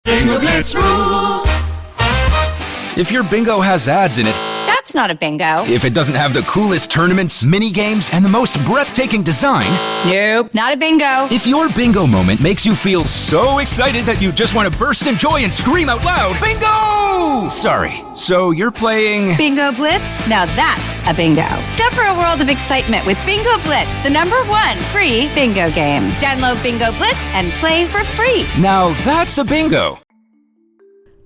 Bingo Blitz rules. If your bingo has ads in it, That's not a bingo. if it doesn't have the coolest tournaments, mini-games, and the most breathtaking design, Nope, not a bingo. if your bingo moment makes you feel so excited that you just want to burst in joy and scream out loud, bingo! Sorry, so you're playing... Bingo Blitz? Now that's a bingo. Go for a world of excitement with Bingo Blitz, the #1 free bingo game. Download Bingo Blitz and play for free. Now that's a bingo.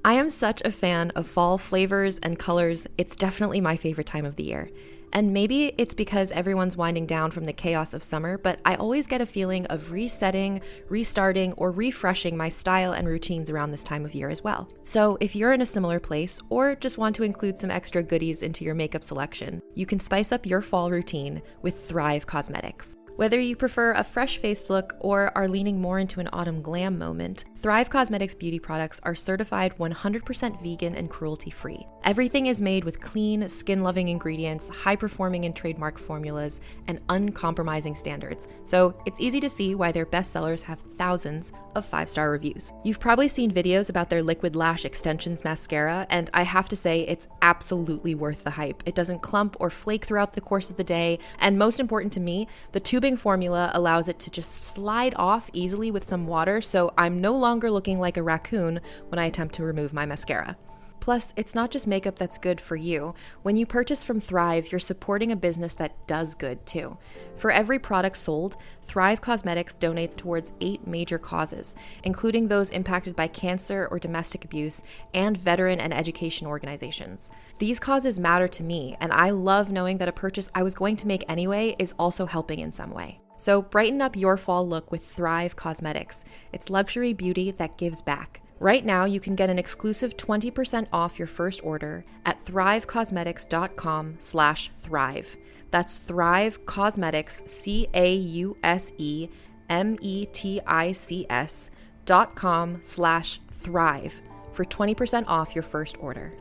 I am such a fan of fall flavors and colors. It's definitely my favorite time of the year. And maybe it's because everyone's winding down from the chaos of summer, but I always get a feeling of resetting, restarting, or refreshing my style and routines around this time of year as well. So if you're in a similar place, or just want to include some extra goodies into your makeup selection, you can spice up your fall routine with Thrive Cosmetics. Whether you prefer a fresh-faced look or are leaning more into an autumn glam moment, Thrive Cosmetics beauty products are certified 100% vegan and cruelty-free. Everything is made with clean, skin-loving ingredients, high-performing and trademark formulas, and uncompromising standards. So it's easy to see why their bestsellers have thousands of 5-star reviews. You've probably seen videos about their Liquid Lash Extensions mascara, and I have to say it's absolutely worth the hype. It doesn't clump or flake throughout the course of the day, and most important to me, the tubing formula allows it to just slide off easily with some water, so I'm no longer looking like a raccoon when I attempt to remove my mascara. Plus, it's not just makeup that's good for you. When you purchase from Thrive, you're supporting a business that does good too. For every product sold, Thrive Cosmetics donates towards 8 major causes, including those impacted by cancer or domestic abuse, and veteran and education organizations. These causes matter to me, and I love knowing that a purchase I was going to make anyway is also helping in some way. So brighten up your fall look with Thrive Cosmetics. It's luxury beauty that gives back. Right now, you can get an exclusive 20% off your first order at thrivecosmetics.com/thrive. That's Thrive Cosmetics, CAUSEMETICS.com/thrive for 20% off your first order.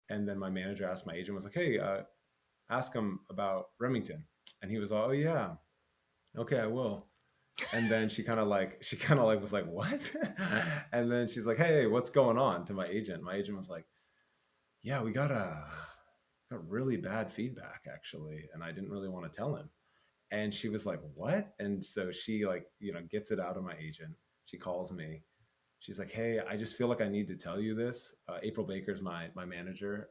And then my manager asked my agent, was like, hey, ask him about Remington. And he was all, oh yeah, okay, I will. And then she kind of like was like, what? And then she's like, hey, what's going on, to my agent. My agent was like, yeah, we got really bad feedback actually. And I didn't really want to tell him. And she was like, what? And so she gets it out of my agent. She calls me. She's like, hey, I just feel like I need to tell you this. April Baker's my manager,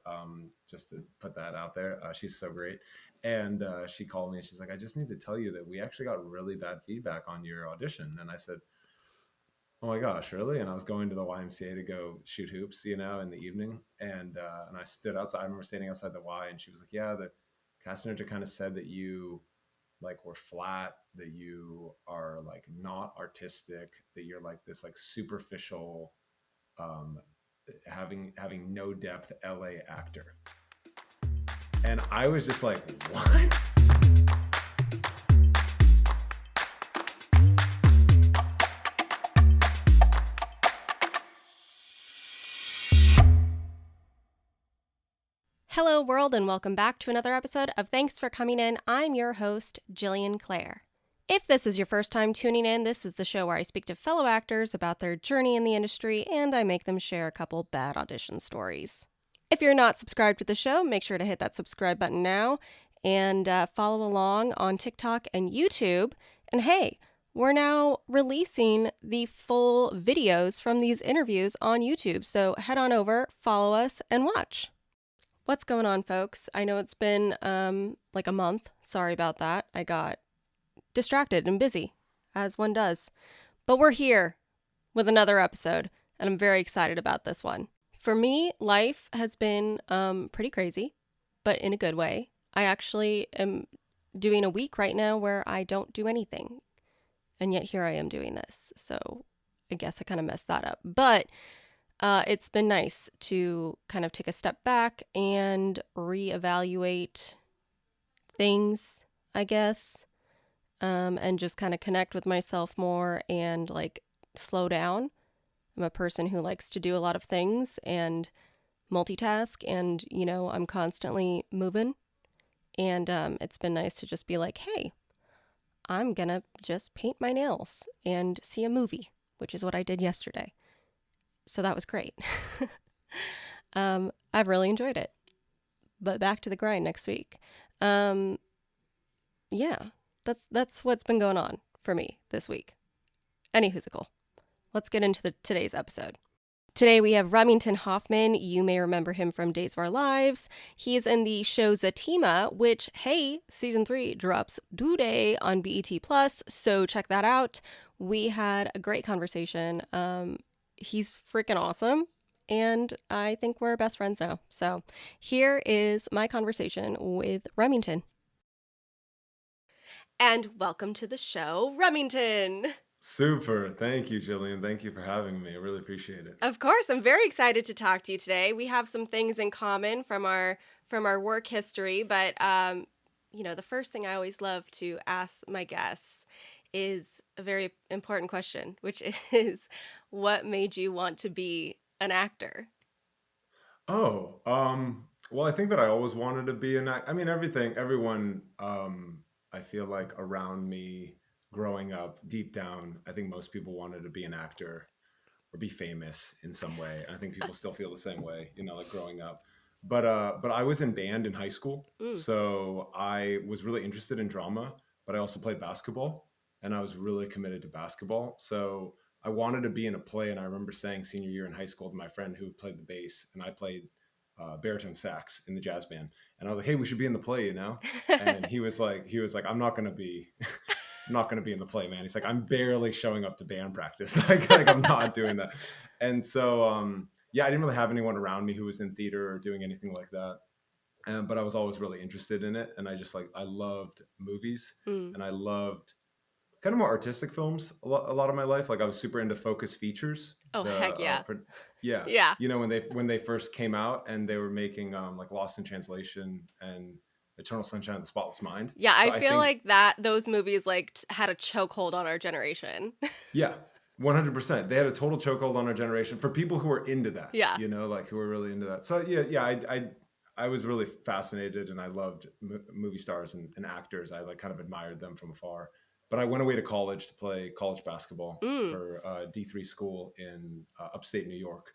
just to put that out there. She's so great. And she called me and she's like, I just need to tell you that we actually got really bad feedback on your audition. And I said, oh my gosh, really? And I was going to the YMCA to go shoot hoops, in the evening. And I stood outside. I remember standing outside the Y, and she was like, yeah, the casting director kind of said that you were flat, that you are not artistic, that you're this superficial, having no depth LA actor. And I was just like, what? Hello, world, and welcome back to another episode of Thanks for Coming In. I'm your host, Jillian Clare. If this is your first time tuning in, this is the show where I speak to fellow actors about their journey in the industry, and I make them share a couple bad audition stories. If you're not subscribed to the show, make sure to hit that subscribe button now and follow along on TikTok and YouTube. And hey, we're now releasing the full videos from these interviews on YouTube, so head on over, follow us, and watch. What's going on, folks? I know it's been like a month. Sorry about that. I got distracted and busy, as one does. But we're here with another episode, and I'm very excited about this one. For me, life has been pretty crazy, but in a good way. I actually am doing a week right now where I don't do anything, and yet here I am doing this. So I guess I kind of messed that up. But it's been nice to kind of take a step back and reevaluate things, I guess, and just kind of connect with myself more and slow down. I'm a person who likes to do a lot of things and multitask, and, I'm constantly moving. And it's been nice to just be like, hey, I'm gonna just paint my nails and see a movie, which is what I did yesterday. So that was great. I've really enjoyed it. But back to the grind next week. Yeah, that's what's been going on for me this week. Anywhoosical. Let's get into today's episode. Today we have Remington Hoffman. You may remember him from Days of Our Lives. He's in the show Zatima, which, hey, season 3 drops today on BET+, so check that out. We had a great conversation. He's freaking awesome, and I think we're best friends now. So here is my conversation with Remington. And welcome to the show, Remington. Super. Thank you, Jillian. Thank you for having me. I really appreciate it. Of course, I'm very excited to talk to you today. We have some things in common from our work history, but the first thing I always love to ask my guests is a very important question, which is, what made you want to be an actor? Oh, well, I think that I always wanted to be an act. I mean, everyone, I feel like around me growing up, deep down, I think most people wanted to be an actor or be famous in some way. And I think people still feel the same way, like growing up. But I was in band in high school, so I was really interested in drama, but I also played basketball, and I was really committed to basketball. So I wanted to be in a play, and I remember saying senior year in high school to my friend who played the bass, and I played baritone sax in the jazz band, and I was like, "Hey, we should be in the play," And he was like, "I'm not gonna be." I'm not going to be in the play, man. He's like, I'm barely showing up to band practice. like I'm not doing that. And so, I didn't really have anyone around me who was in theater or doing anything like that. But I was always really interested in it. And I loved movies, and I loved kind of more artistic films a lot of my life. Like I was super into focus features. Oh, heck yeah. Yeah. Yeah. When they first came out and they were making like Lost in Translation and Eternal Sunshine of the Spotless Mind. Yeah, So I feel like those movies had a chokehold on our generation. Yeah, 100%. They had a total chokehold on our generation for people who are into that. Yeah. Who are really into that. So I was really fascinated, and I loved movie stars and actors. I kind of admired them from afar. But I went away to college to play college basketball for D3 school in upstate New York,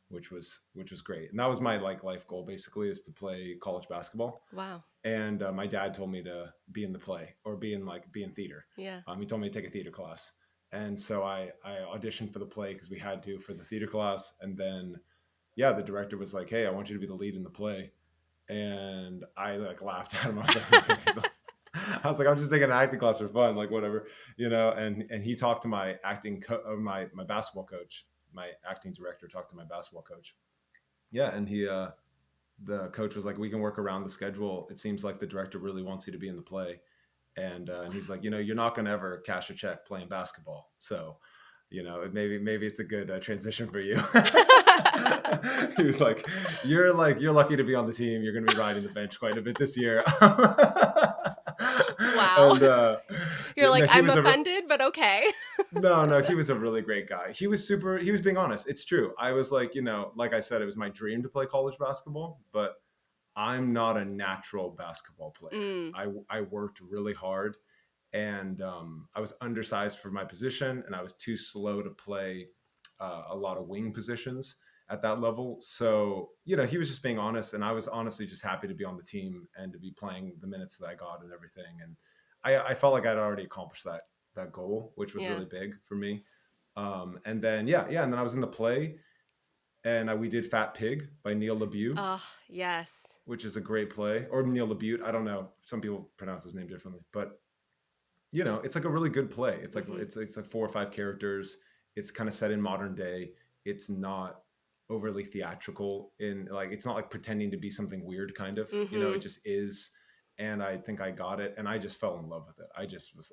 which was great. And that was my life goal, basically, is to play college basketball. Wow. And my dad told me to be in the play or be in theater. Yeah. He told me to take a theater class. And so I auditioned for the play because we had to for the theater class. And then, the director was like, "Hey, I want you to be the lead in the play." And I laughed at him. I was like, "I'm just taking an acting class for fun, whatever, And he talked to my my basketball coach, my acting director talked to my basketball coach. Yeah, and the coach was like, "We can work around the schedule. It seems like the director really wants you to be in the play." And he's like, "You're not going to ever cash a check playing basketball. So, maybe it's a good transition for you." He was like, you're lucky to be on the team. You're going to be riding the bench quite a bit this year." Wow. And, You're like, I'm offended, but okay. No, he was a really great guy. He was being honest. It's true. I was like, like I said, it was my dream to play college basketball, but I'm not a natural basketball player. I worked really hard, and I was undersized for my position, and I was too slow to play a lot of wing positions at that level. So, he was just being honest, and I was honestly just happy to be on the team and to be playing the minutes that I got and everything. And I felt like I'd already accomplished that goal, which was really big for me. And then, and then I was in the play, and we did Fat Pig by Neil LaBute. Oh, yes. Which is a great play, or Neil LaBute. I don't know. Some people pronounce his name differently, but it's like a really good play. It's like, it's like 4 or 5 characters. It's kind of set in modern day. It's not overly theatrical it's not like pretending to be something weird kind of, it just is. And I think I got it, and I just fell in love with it. I just was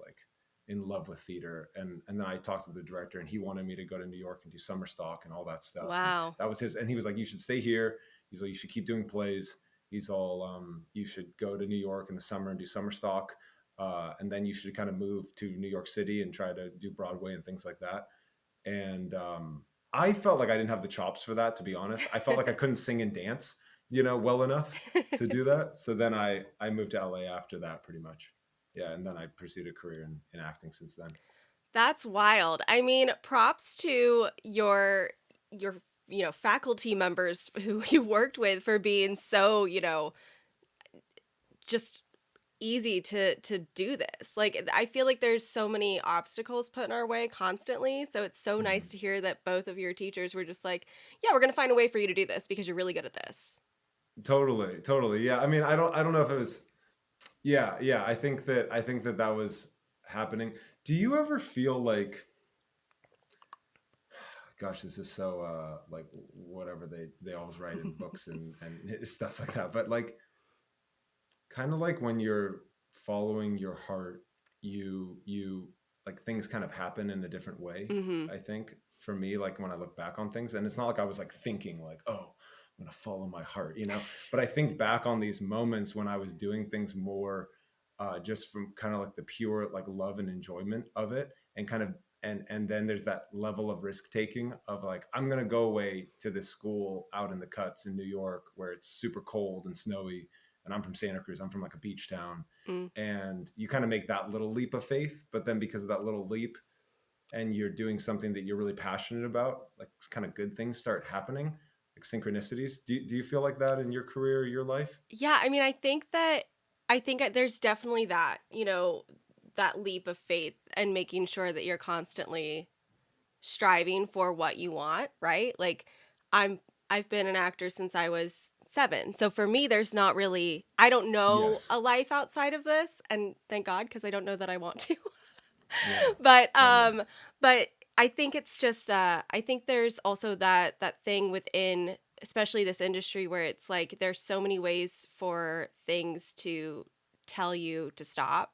in love with theater. And then I talked to the director, and he wanted me to go to New York and do summer stock and all that stuff. Wow. And that was and he was like, "You should stay here." He's like, "You should keep doing plays." He's all, "You should go to New York in the summer and do summer stock. And then you should kind of move to New York City and try to do Broadway and things like that." And I felt like I didn't have the chops for that, to be honest. I felt like I couldn't sing and dance, well enough to do that. So then I moved to LA after that, pretty much. yeah, and then I pursued a career in acting since then. That's wild. I mean, props to your faculty members who you worked with for being so, just easy to do this. Like, I feel like there's so many obstacles put in our way constantly, so it's so nice Mhm. to hear that both of your teachers were just like, yeah, we're going to find a way for you to do this because you're really good at this. Totally. Yeah. I mean, I don't know if it was. Yeah. I think that that was happening. Do you ever feel like, gosh, this is so like whatever they always write in books and stuff like that, but like kind of like when you're following your heart, you like things kind of happen in a different way. Mhm. I think for me, like when I look back on things, and it's not like I was like thinking like, oh, I'm gonna follow my heart, but I think back on these moments when I was doing things more just from kind of like the pure like love and enjoyment of it, and kind of and then there's that level of risk taking of like, I'm gonna go away to this school out in the cuts in New York where it's super cold and snowy, and I'm from Santa Cruz. I'm from like a beach town. Mm. And you kind of make that little leap of faith, but then because of that little leap and you're doing something that you're really passionate about, like kind of good things start happening, like synchronicities. Do you feel like that in your career, your life? Yeah, I mean, I think there's definitely that, that leap of faith and making sure that you're constantly striving for what you want, right? Like I'm I've been an actor since I was 7. So for me there's not really I don't know Yes. a life outside of this, and thank God because I don't know that I want to. Yeah, but totally. um but I think it's just I think there's also that thing within especially this industry where it's like there's so many ways for things to tell you to stop.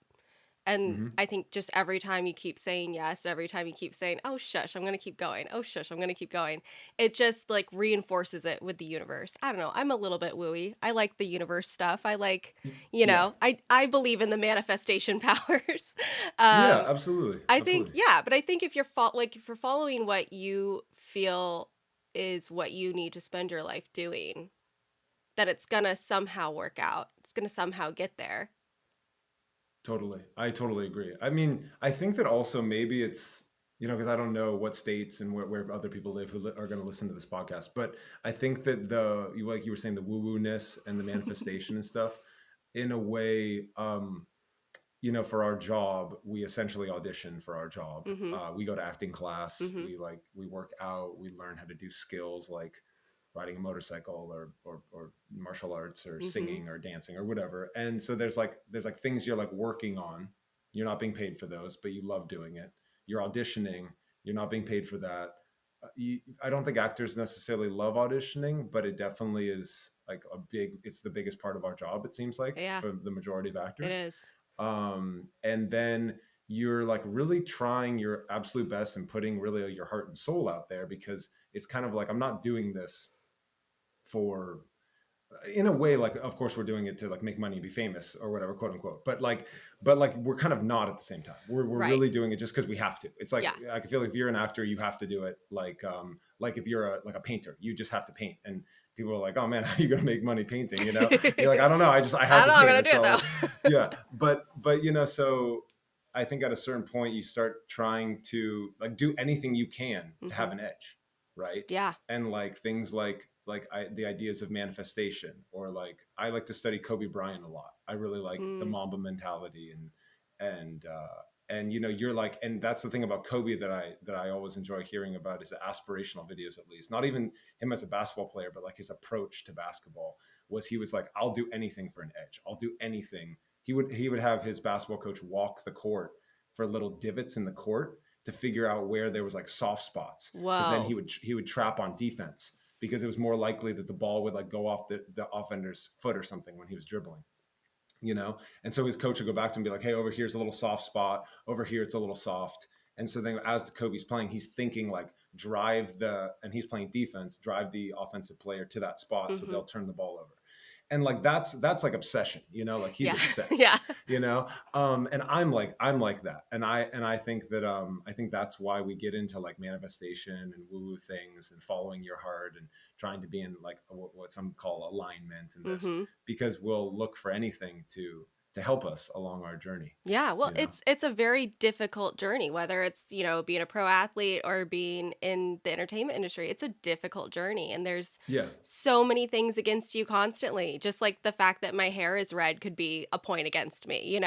And Hmm. I think just every time you keep saying yes, every time you keep saying, "Oh shush, I'm going to keep going. Oh shush, I'm going to keep going." It just like reinforces it with the universe. I don't know. I'm a little bit wooey. I like the universe stuff. I like, Yeah. I believe in the manifestation powers. Yeah, um absolutely. I think, Absolutely. yeah, but I think if you're if you're following what you feel is what you need to spend your life doing, that it's going to somehow work out. It's going to somehow get there. Totally. I totally agree. I mean, I think that also maybe it's, because I don't know what states and where other people live who are going to listen to this podcast, but I think that like you were saying, the woo woo ness and the manifestation and stuff, in a way, for our job, we essentially audition for our job. Mhm. We go to acting class. Mhm. We work out. We learn how to do skills like riding a motorcycle or martial arts or Mhm. singing or dancing or whatever. And so there's like things you're like working on. You're not being paid for those, but you love doing it. You're auditioning. You're not being paid for that. I don't think actors necessarily love auditioning, but it definitely is like it's the biggest part of our job, it seems like, Yeah, for the majority of it actors. is. And then you're like really trying your absolute best and putting really your heart and soul out there, because it's kind of like, I'm not doing this for, in a way, like of course we're doing it to like make money and be famous or whatever, quote unquote, but like we're kind of not at the same time. We're Right. really doing it just because we have to. It's like, Yeah. I feel like if you're an actor you have to do it, like if you're a painter, you just have to paint. And people are like, oh man, how are you gonna make money painting, you're like, I don't know, I I have don't to know. I'm paint gonna it. do it So like, though. yeah, but so I think at a certain point you start trying to like do anything you can to have Mhm. an edge, right? Yeah. And like things the ideas of manifestation, or like I like to study Kobe Bryant a lot. I really like the Mm. Mamba mentality, and you're like, and that's the thing about Kobe that I always enjoy hearing about, is the aspirational videos, at least not even him as a basketball player, but like his approach to basketball was, he was like, I'll do anything for an edge. I'll do anything. He would have his basketball coach walk the court for little divots in the court to figure out where there was like soft spots, because then he Whoa. would trap on defense, because it was more likely that the ball would like go off the offender's foot or something when he was dribbling. And so his coach would go back to him and be like, hey, over here's a little soft spot, over here it's a little soft. And so then as the Kobe's playing, he's thinking like, and he's playing defense, drive the offensive player to that spot so Mhm. they'll turn the ball over. And like that's like obsession, like he's Yeah. obsessed, Yeah. and I'm like that. And I think that I think that's why we get into like manifestation and woo-woo things and following your heart and trying to be in like what some call alignment in this, Mhm. because we'll look for anything to help us along our journey. Yeah, well, You know? it's a very difficult journey, whether it's, being a pro athlete or being in the entertainment industry. It's a difficult journey, and there's Yeah. so many things against you constantly. Just like the fact that my hair is red could be a point against me,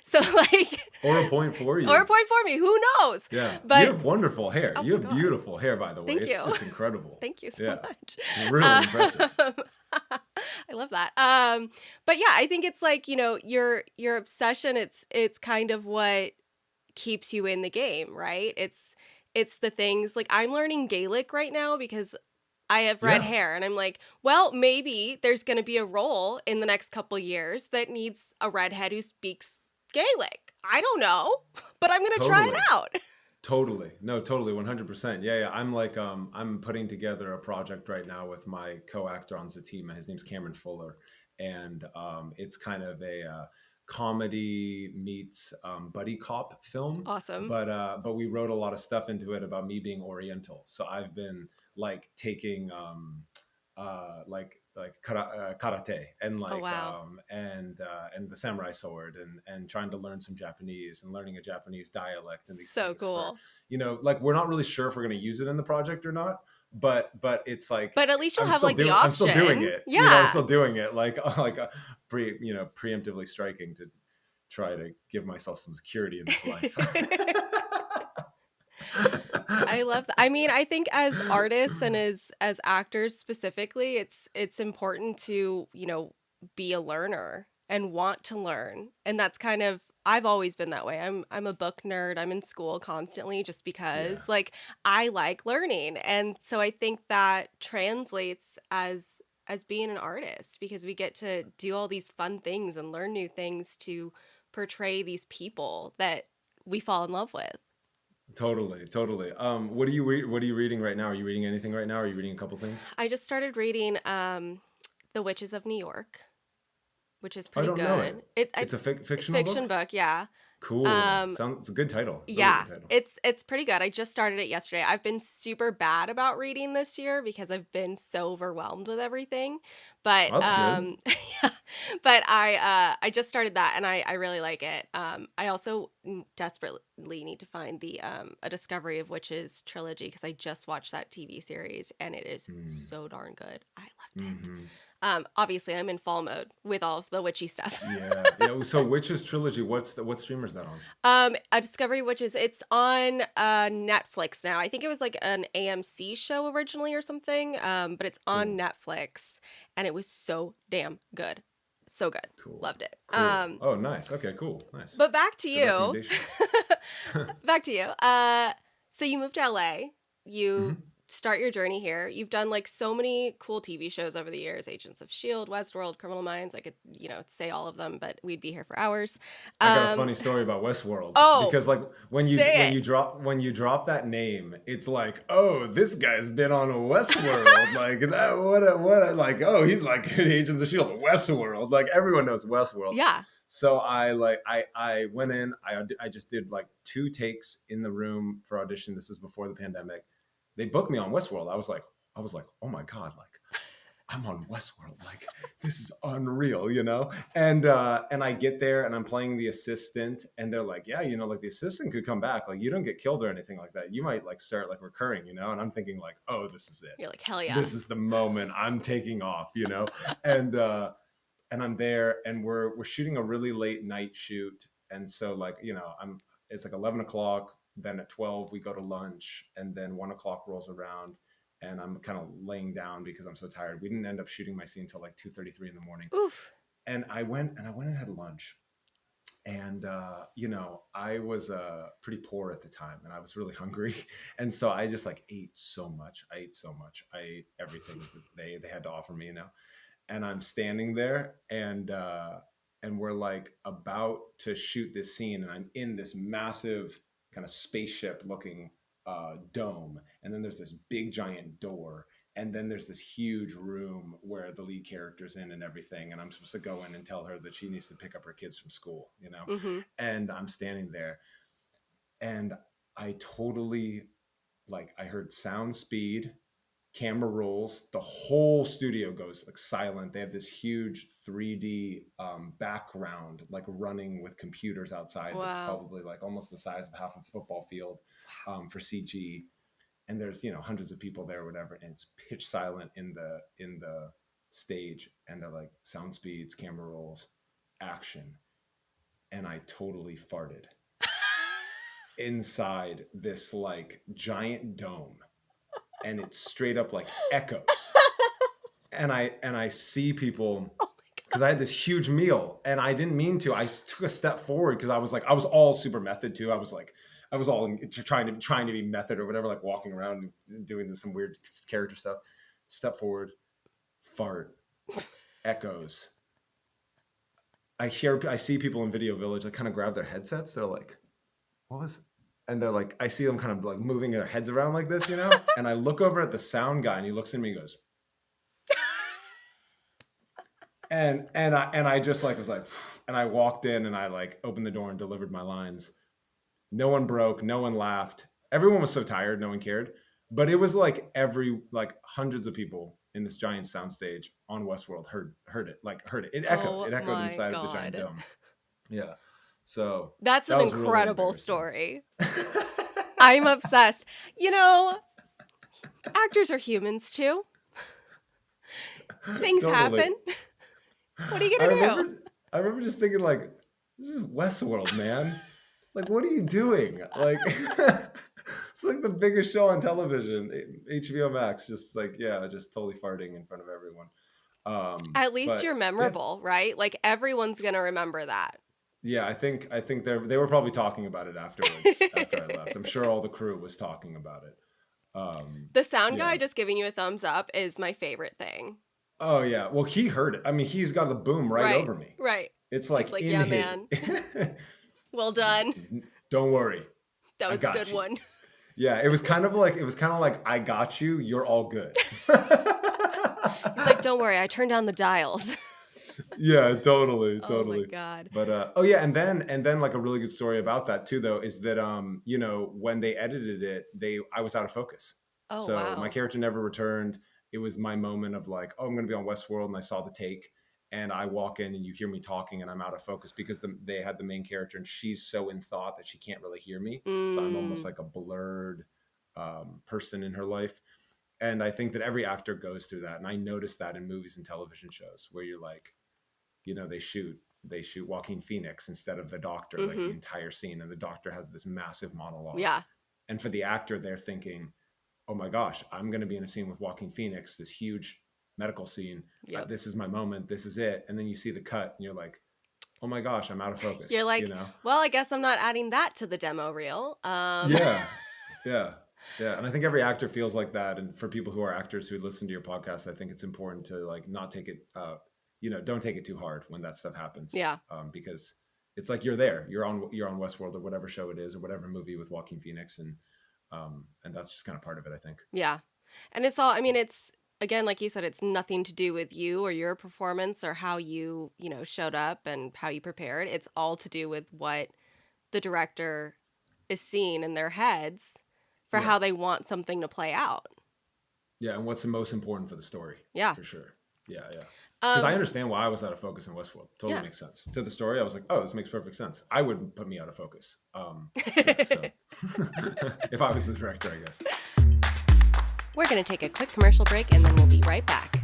So like Or a point for you. or a point for me, who knows? Yeah. But you have wonderful hair. Oh You my have God. beautiful hair, by the way. Thank It's you. just incredible. Thank you so Yeah. much. It's really impressive. I love that. But yeah, I think it's like, your obsession, it's kind of what keeps you in the game, right? It's the things like I'm learning Gaelic right now because I have red Yeah. hair, and I'm like, well, maybe there's going to be a role in the next couple years that needs a redhead who speaks Gaelic. I don't know, but I'm going to try it Totally. out. Totally. No, totally. 100%. Yeah. I'm like, I'm putting together a project right now with my co-actor on Zatima. His name's Cameron Fuller. And it's kind of a comedy meets buddy cop film. Awesome. But we wrote a lot of stuff into it about me being Oriental. So I've been like taking karate and like Oh, wow. and the samurai sword and trying to learn some Japanese and learning a Japanese dialect and these So things cool. for, like we're not really sure if we're going to use it in the project or not, but it's like But at least you'll I'm have still like the doing option. I'm still doing it. Yeah. I'm still doing it like preemptively striking to try to give myself some security in this life. I love that. I mean, I think as artists and as actors specifically, it's important to, be a learner and want to learn. And that's kind of I've always been that way. I'm a book nerd. I'm in school constantly just because Yeah. like I like learning. And so I think that translates as being an artist because we get to do all these fun things and learn new things to portray these people that we fall in love with. Totally. What are you reading right now? Are you reading anything right now? Are you reading a couple things? I just started reading The Witches of New York, which is I pretty don't know good. It's a fictional Fiction book, yeah. Cool. It's a good title. Really Yeah, good title. it's pretty good. I just started it yesterday. I've been super bad about reading this year because I've been so overwhelmed with everything. But That's good. yeah, but I just started that and I really like it. I also desperately need to find the A Discovery of Witches trilogy because I just watched that TV series and it is so darn good. I loved it. Mhm. Obviously I'm in fall mode with all of the witchy stuff. Yeah. So Witches trilogy, what streamer is that on? A Discovery Witches, it's on Netflix now. I think it was like an AMC show originally or something, but it's on Cool. Netflix, and it was so damn good. So good. Cool. Loved it. Cool. Oh, nice. Okay, cool. Nice. But back to Good you. recommendation. Back to you. So you moved to LA. You Mhm. start your journey here. You've done like so many cool TV shows over the years: Agents of S.H.I.E.L.D, Westworld, Criminal Minds. I could, say all of them, but we'd be here for hours. I got a funny story about Westworld. Oh, Because like when you say it. drop that name, it's like, oh, this guy's been on a Westworld. Like that like, oh, he's like Agents of S.H.I.E.L.D. Westworld. Like everyone knows Westworld. Yeah. So I went in, I just did like 2 takes in the room for audition. This is before the pandemic. They booked me on Westworld. I was like, oh my God, like I'm on Westworld. Like this is unreal, And I get there and I'm playing the assistant and they're like, yeah, like the assistant could come back. Like you don't get killed or anything like that. You might like start like recurring, And I'm thinking like, oh, this is it. You're like, hell yeah. This is the moment I'm taking off, and I'm there and we're shooting a really late night shoot. And so like, it's like 11 o'clock. Then at 12, we go to lunch and then 1 o'clock rolls around and I'm kind of laying down because I'm so tired. We didn't end up shooting my scene until like 2:33 in the morning. Oof. And I went and had lunch. And, I was pretty poor at the time and I was really hungry. And so I just like ate so much. I ate everything that they had to offer me, And I'm standing there and we're like about to shoot this scene and I'm in this massive kind of spaceship looking dome. And then there's this big giant door. And then there's this huge room where the lead character's in and everything. And I'm supposed to go in and tell her that she needs to pick up her kids from school, Mm-hmm. And I'm standing there and I totally I heard sound speed camera rolls, the whole studio goes like silent. They have this huge 3D background, like running with computers outside. That's probably like almost the size of half a football field for CG. And there's, hundreds of people there or whatever. And it's pitch silent in the stage. And they're like sound speeds, camera rolls, action. And I totally farted inside this like giant dome. And it's straight up like echoes. And I see people, because I had this huge meal and I didn't mean to. I took a step forward because I was all super method too. I was all trying to be method or whatever, like walking around and doing some weird character stuff. Step forward, fart, echoes. I see people in Video Village, I kind of grab their headsets. They're like, what was? And they're like, I see them kind of like moving their heads around like this, and I look over at the sound guy and he looks at me and goes, and I just like was like, and I walked in and I like opened the door and delivered my lines. No one broke, no one laughed. Everyone was so tired, no one cared. But it was like hundreds of people in this giant soundstage on Westworld heard it. It echoed. It echoed inside of the giant dome. Yeah. So that's an incredible really story. I'm obsessed. Actors are humans too. Things happen. What are you gonna do? I remember just thinking like, this is Westworld, man. Like, what are you doing? Like, it's like the biggest show on television, HBO Max. Just like, just totally farting in front of everyone. At least you're memorable, right? Like everyone's gonna remember that. Yeah, I think they were probably talking about it afterwards. After I left, I'm sure all the crew was talking about it. The sound guy just giving you a thumbs up is my favorite thing. Oh yeah, well he heard it. I mean, he's got the boom right over me. Right. It's like in yeah, his. Man. Well done. Don't worry. That was a good one. Yeah, it was kind of like I got you. You're all good. He's like, don't worry. I turned down the dials. Yeah, totally. Oh my God. But and then like a really good story about that too though is that when they edited it, I was out of focus. Oh, so wow. My character never returned. It was my moment of like, I'm going to be on Westworld, and I saw the take, and I walk in and you hear me talking and I'm out of focus because they had the main character and she's so in thought that she can't really hear me. So I'm almost like a blurred person in her life. And I think that every actor goes through that. And I noticed that in movies and television shows where you're like, they shoot Joaquin Phoenix instead of the doctor, like the entire scene. And the doctor has this massive monologue. Yeah. And for the actor, they're thinking, oh my gosh, I'm going to be in a scene with Joaquin Phoenix, this huge medical scene. Yep. This is my moment. This is it. And then you see the cut and you're like, oh my gosh, I'm out of focus. You're like, well, I guess I'm not adding that to the demo reel. Yeah. And I think every actor feels like that. And for people who are actors who listen to your podcast, I think it's important to like not take it, don't take it too hard when that stuff happens. Yeah. Because it's like you're there. You're on Westworld or whatever show it is or whatever movie with Joaquin Phoenix, and that's just kind of part of it, I think. Yeah, and it's all. I mean, it's again, like you said, it's nothing to do with you or your performance or how you showed up and how you prepared. It's all to do with what the director is seeing in their heads for how they want something to play out. Yeah, and what's the most important for the story. Yeah, for sure. Yeah. Because I understand why I was out of focus in Westworld. Totally makes sense. To the story, I was like, oh, this makes perfect sense. I wouldn't put me out of focus. If I was the director, I guess. We're going to take a quick commercial break and then we'll be right back.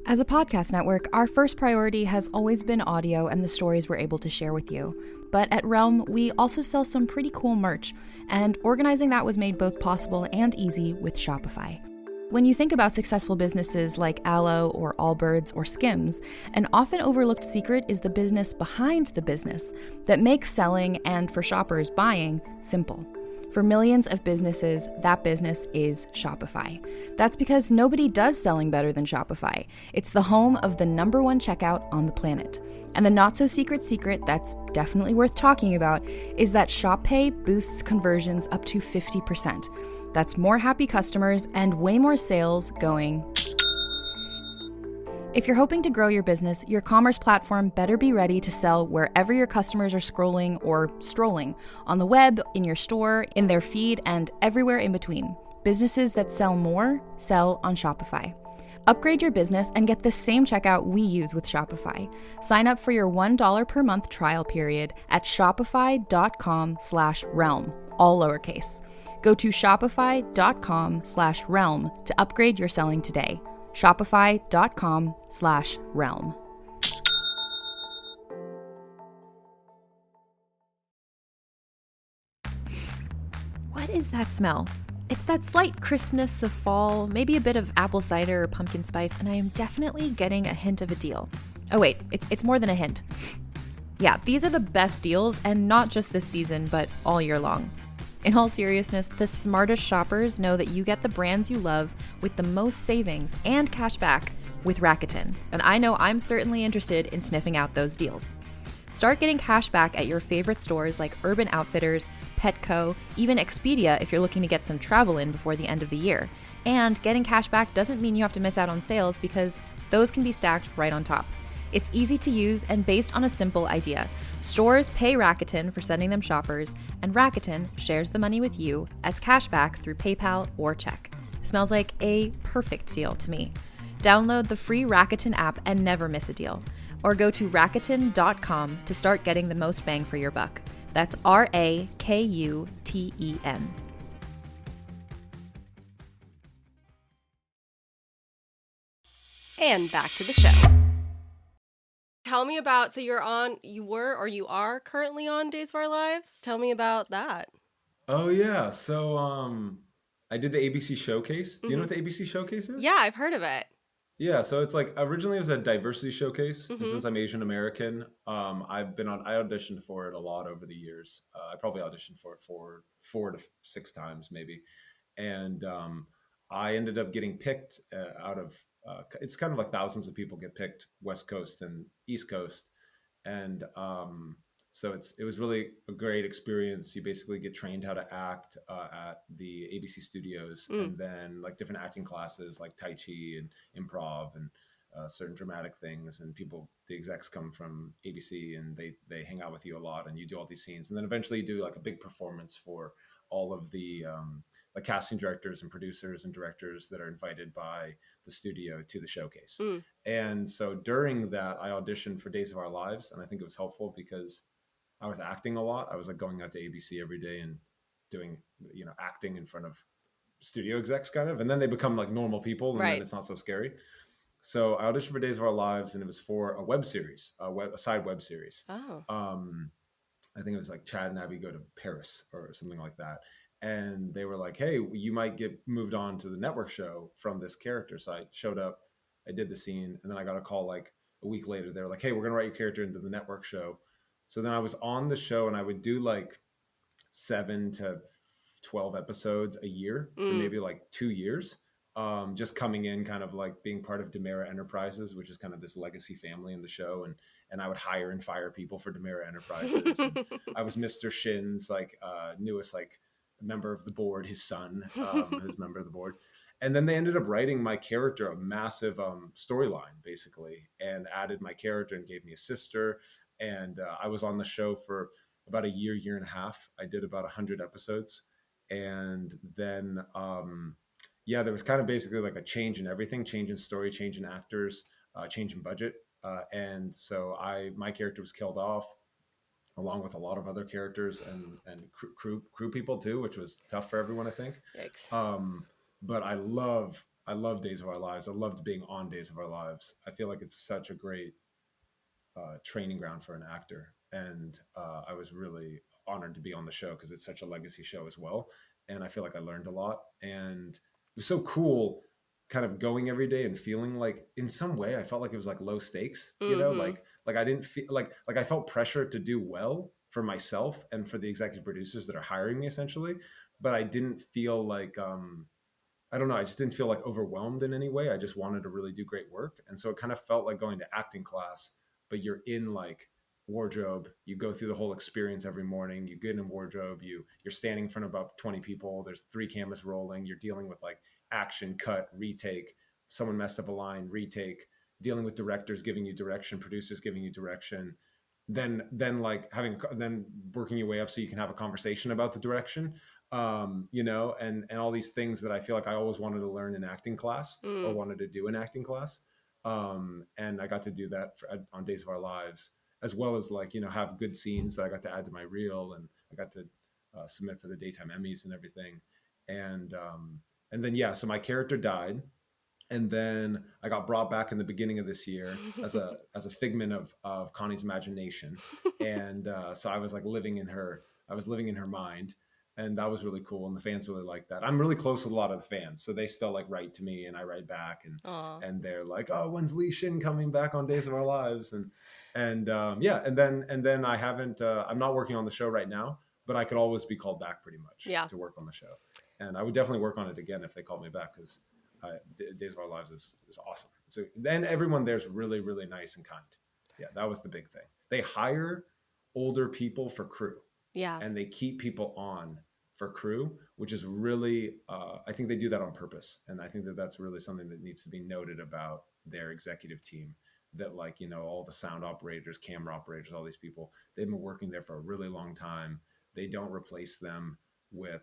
As a podcast network, our first priority has always been audio and the stories we're able to share with you. But at Realm, we also sell some pretty cool merch, and organizing that was made both possible and easy with Shopify. When you think about successful businesses like Aloe or Allbirds or Skims, an often overlooked secret is the business behind the business that makes selling and, for shoppers, buying simple. For millions of businesses, that business is Shopify. That's because nobody does selling better than Shopify. It's the home of the #1 checkout on the planet. And the not-so-secret secret that's definitely worth talking about is that Shop Pay boosts conversions up to 50%. That's more happy customers and way more sales going. If you're hoping to grow your business, your commerce platform better be ready to sell wherever your customers are scrolling or strolling, on the web, in your store, in their feed, and everywhere in between. Businesses that sell more sell on Shopify. Upgrade your business and get the same checkout we use with Shopify. Sign up for your $1 per month trial period at shopify.com/realm, all lowercase. Go to shopify.com/realm to upgrade your selling today. Shopify.com/realm. What is that smell? It's that slight crispness of fall, maybe a bit of apple cider or pumpkin spice, and I am definitely getting a hint of a deal. Oh wait, it's more than a hint. Yeah, these are the best deals, and not just this season, but all year long. In all seriousness, the smartest shoppers know that you get the brands you love with the most savings and cash back with Rakuten, and I know I'm certainly interested in sniffing out those deals. Start getting cash back at your favorite stores like Urban Outfitters, Petco, even Expedia if you're looking to get some travel in before the end of the year. And getting cash back doesn't mean you have to miss out on sales because those can be stacked right on top. It's easy to use and based on a simple idea. Stores pay Rakuten for sending them shoppers, and Rakuten shares the money with you as cashback through PayPal or check. Smells like a perfect deal to me. Download the free Rakuten app and never miss a deal. Or go to Rakuten.com to start getting the most bang for your buck. That's Rakuten. And back to the show. Tell me about, so you are currently on Days of Our Lives. Tell me about that. Oh yeah. So I did the ABC Showcase. Do you know what the ABC Showcase is? Yeah, I've heard of it. Yeah, so it's like originally it was a diversity showcase, and since I'm Asian American, I auditioned for it a lot over the years. I probably auditioned for it four to six times maybe, and I ended up getting picked out of. It's kind of like thousands of people get picked, West Coast and East Coast, and so it was really a great experience. You basically get trained how to act at the ABC studios, and then like different acting classes like Tai Chi and improv and certain dramatic things. And the execs come from ABC, and they hang out with you a lot, and you do all these scenes, and then eventually you do like a big performance for all of the casting directors and producers and directors that are invited by the studio to the showcase. And so during that, I auditioned for Days of Our Lives, and I think it was helpful because I was acting a lot. I was like going out to ABC every day and doing, acting in front of studio execs kind of, and then they become like normal people, and then it's not so scary. So I auditioned for Days of Our Lives, and it was for a web series, a side web series. Oh. I think it was like Chad and Abby Go to Paris or something like that. And they were like, hey, you might get moved on to the network show from this character. So I showed up, I did the scene, and then I got a call like a week later. They were like, hey, we're going to write your character into the network show. So then I was on the show, and I would do like 7 to 12 episodes a year for maybe like 2 years. Just coming in kind of like being part of Demera Enterprises, which is kind of this legacy family in the show. And I would hire and fire people for Demera Enterprises. And I was Mr. Shin's like newest like member of the board, his son, who's member of the board. And then they ended up writing my character a massive storyline basically, and added my character and gave me a sister. And I was on the show for about a year and a half. I did about 100 episodes. And then, there was kind of basically like a change in everything, change in story, change in actors, change in budget. And so my character was killed off along with a lot of other characters and crew people too, which was tough for everyone, I think. Yikes. But I love Days of Our Lives. I loved being on Days of Our Lives. I feel like it's such a great training ground for an actor, and I was really honored to be on the show because it's such a legacy show as well, and I feel like I learned a lot, and it was so cool kind of going every day and feeling like in some way I felt like it was like low stakes, like I didn't feel like I felt pressure to do well for myself and for the executive producers that are hiring me essentially, but I didn't feel like I don't know. I just didn't feel like overwhelmed in any way. I just wanted to really do great work. And so it kind of felt like going to acting class, but you're in like wardrobe. You go through the whole experience every morning. You get in wardrobe. You're standing in front of about 20 people. There's 3 cameras rolling. You're dealing with like action, cut, retake. Someone messed up a line, retake. Dealing with directors giving you direction, producers giving you direction. then like then working your way up so you can have a conversation about the direction, and all these things that I feel like I always wanted to learn in acting class or wanted to do in acting class. And I got to do that on Days of Our Lives, as well as like, have good scenes that I got to add to my reel, and I got to submit for the daytime Emmys and everything. And then, yeah, so my character died. And then I got brought back in the beginning of this year as a figment of Connie's imagination, and so I was like living in her mind, and that was really cool. And the fans really liked that. I'm really close with a lot of the fans, so they still like write to me, and I write back, and they're like, "Oh, when's Lee Shin coming back on Days of Our Lives?" And yeah, and then I haven't. I'm not working on the show right now, but I could always be called back pretty much to work on the show, and I would definitely work on it again if they called me back, because Days of Our Lives is awesome. So then everyone there's really, really nice and kind. Yeah, that was the big thing. They hire older people for crew. Yeah. And they keep people on for crew, which is really, I think they do that on purpose. And I think that that's really something that needs to be noted about their executive team, that like, all the sound operators, camera operators, all these people, they've been working there for a really long time. They don't replace them with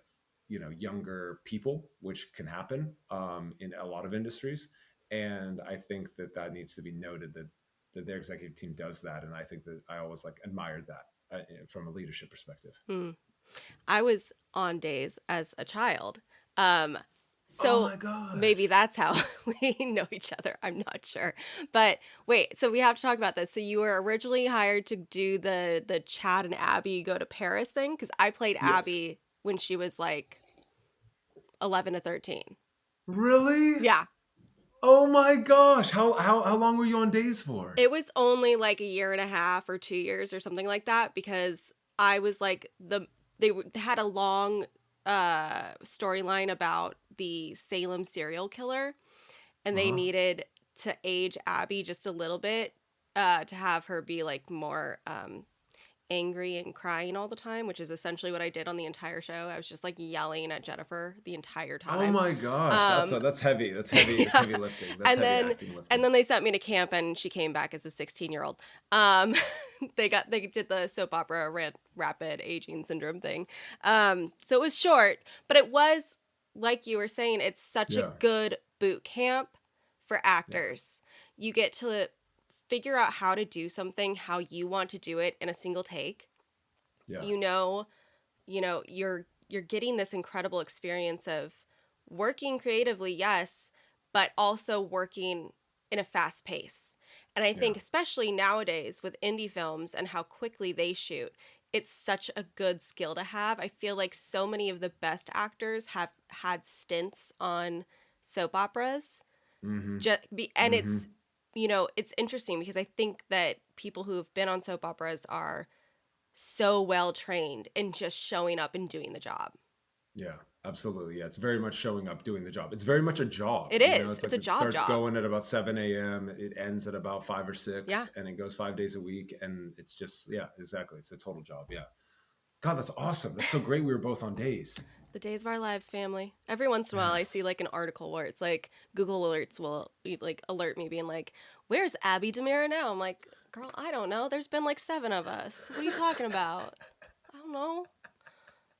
younger people, which can happen in a lot of industries. And I think that needs to be noted, that their executive team does that. And I think that I always like admired that from a leadership perspective. I was on Days as a child. So oh my gosh. Maybe that's how we know each other. I'm not sure. But wait, so we have to talk about this. So you were originally hired to do the Chad and Abby go to Paris thing? Because I played Abby when she was like 11 to 13. Really? Yeah. Oh my gosh. How long were you on Days for? It was only like a year and a half or 2 years or something like that, because I was like they had a long storyline about the Salem serial killer, and they needed to age Abby just a little bit to have her be like more angry and crying all the time, which is essentially what I did on the entire show. I was just like yelling at Jennifer the entire time. Oh my gosh, that's heavy. That's heavy. That's heavy lifting. That's heavy acting lifting. And then they sent me to camp, and she came back as a 16-year-old. They did the soap opera rapid aging syndrome thing. So it was short, but it was, like you were saying, it's such a good boot camp for actors. Yeah. You get to figure out how to do something how you want to do it in a single take. Yeah. You're getting this incredible experience of working creatively, yes, but also working in a fast pace. And I think especially nowadays with indie films and how quickly they shoot, it's such a good skill to have. I feel like so many of the best actors have had stints on soap operas. Mm-hmm. It's it's interesting because I think that people who have been on soap operas are so well trained in just showing up and doing the job. Yeah, absolutely. Yeah, it's very much showing up, doing the job. It's very much a job. It is. It's like a job. It starts going at about 7 a.m. It ends at about 5 or 6, and it goes 5 days a week. And it's just, exactly. It's a total job. Yeah. God, that's awesome. That's so great. We were both on Days. The Days of Our Lives family. Every once in a while, I see like an article where it's like Google alerts will like alert me being like, "Where's Abby Demira now?" I'm like, "Girl, I don't know. There's been like 7 of us. What are you talking about? I don't know."